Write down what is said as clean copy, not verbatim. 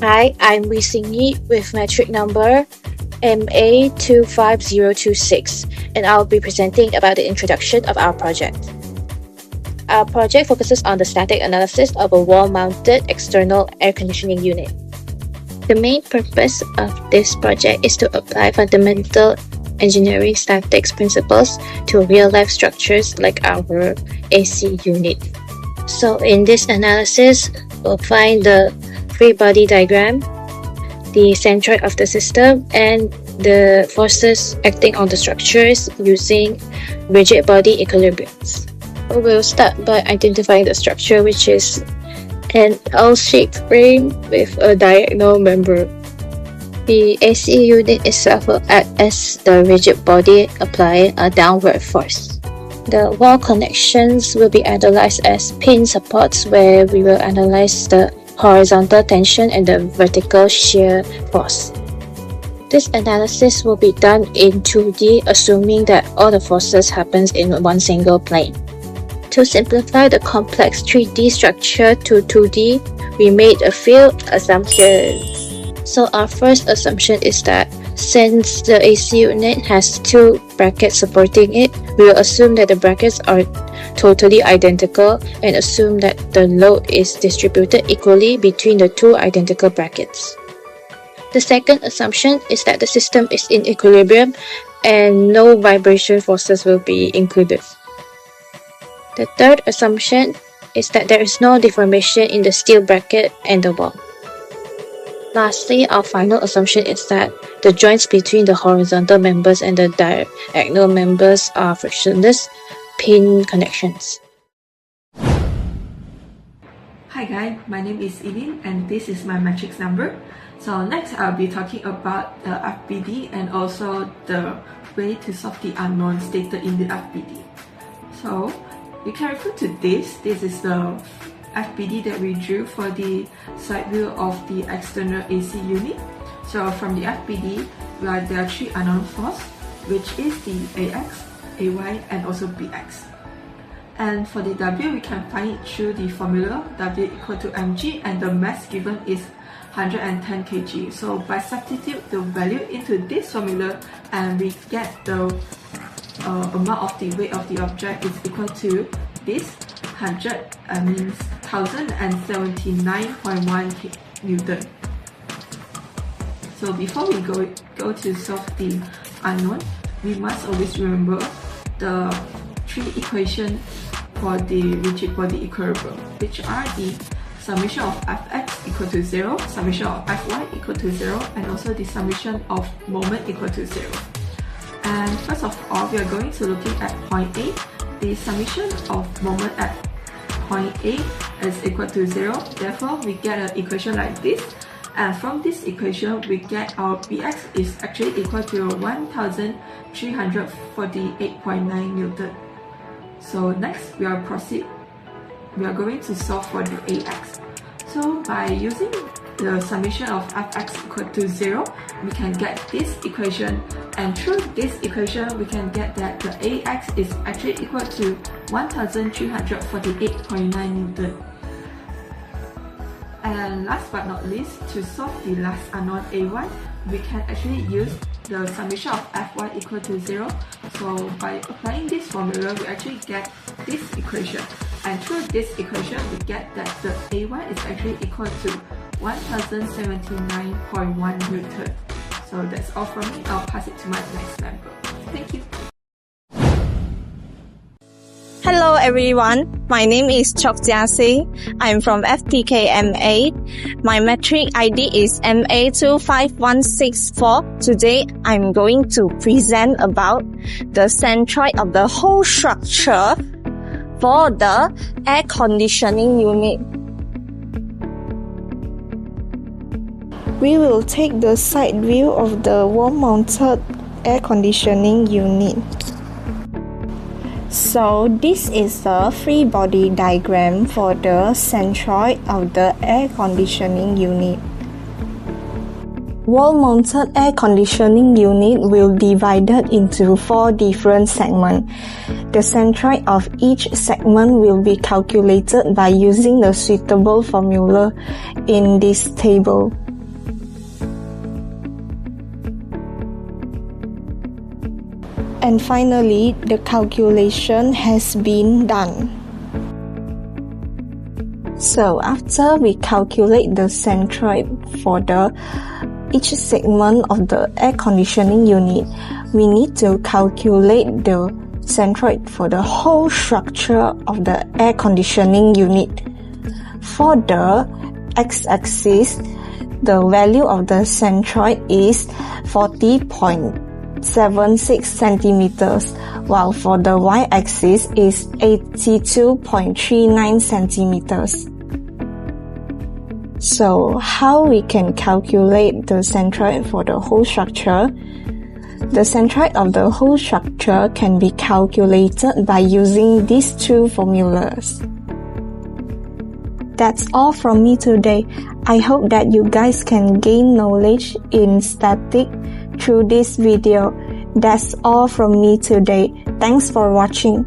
Hi, I'm Wee Sing-yi with metric number BMM1213, and I'll be presenting about the introduction of our project. Our project focuses on the static analysis of a wall-mounted external air conditioning unit. The main purpose of this project is to apply fundamental engineering statics principles to real-life structures like our AC unit. So in this analysis, we'll find the free body diagram, the centroid of the system, and the forces acting on the structures using rigid body equilibriums. We'll start by identifying the structure, which is an L-shaped frame with a diagonal member. The AC unit itself will act as the rigid body applying a downward force. The wall connections will be analyzed as pin supports, where we will analyze the horizontal tension and the vertical shear force. This analysis will be done in 2D, assuming that all the forces happens in one single plane. To simplify the complex 3D structure to 2D, we made a few assumptions. So our first assumption is that since the AC unit has two brackets supporting it, we will assume that the brackets are totally identical and assume that the load is distributed equally between the two identical brackets. The second assumption is that the system is in equilibrium and no vibration forces will be included. The third assumption is that there is no deformation in the steel bracket and the wall. Lastly, our final assumption is that the joints between the horizontal members and the diagonal members are frictionless pin connections. Hi guys, my name is Eileen and this is my matrix number. So next I'll be talking about the FBD and also the way to solve the unknown stated in the FBD. So you can refer to this is the FBD that we drew for the side view of the external AC unit. So from the FBD, there are three unknown forces, which is the AX, AY, and also BX. And for the W, we can find it through the formula W equal to mg, and the mass given is 110 kg. So by substitute the value into this formula, and we get the amount of the weight of the object is equal to this 1079.1 Newton. So before we go to solve the unknown, we must always remember the three equations for the rigid body equilibrium, which are the summation of Fx equal to 0, summation of Fy equal to 0, and also the summation of moment equal to 0. And first of all, we are going to looking at point A. The summation of moment at point A is equal to 0. Therefore, we get an equation like this. And from this equation, we get our Bx is actually equal to 1348.9 Newton. So next, we are going to solve for the Ax. So by using the summation of Fx equal to 0, we can get this equation, and through this equation we can get that the Ax is actually equal to 1348.9 Newton. And last but not least, to solve the last unknown Ay, we can actually use the summation of Fy equal to 0. So by applying this formula, we actually get this equation, and through this equation we get that the Ay is actually equal to 1079.1 Newton. So that's all from me. I'll pass it to my next member. Thank you. Hello everyone, my name is Chok Jia Si. I'm from FTKMA. My metric ID is MA25164. Today I'm going to present about the centroid of the whole structure for the air conditioning unit. We will take the side view of the wall-mounted air conditioning unit. So this is the free body diagram for the centroid of the air conditioning unit. Wall-mounted air conditioning unit will be divided into 4 different segments. The centroid of each segment will be calculated by using the suitable formula in this table. And finally, the calculation has been done. So after we calculate the centroid for each segment of the air conditioning unit, we need to calculate the centroid for the whole structure of the air conditioning unit. For the x-axis, the value of the centroid is 40.76 centimeters, while for the y-axis is 82.39 centimeters. So how we can calculate the centroid for the whole structure? The centroid of the whole structure can be calculated by using these two formulas. That's all from me today. I hope that you guys can gain knowledge in static through this video. That's all from me today. Thanks for watching.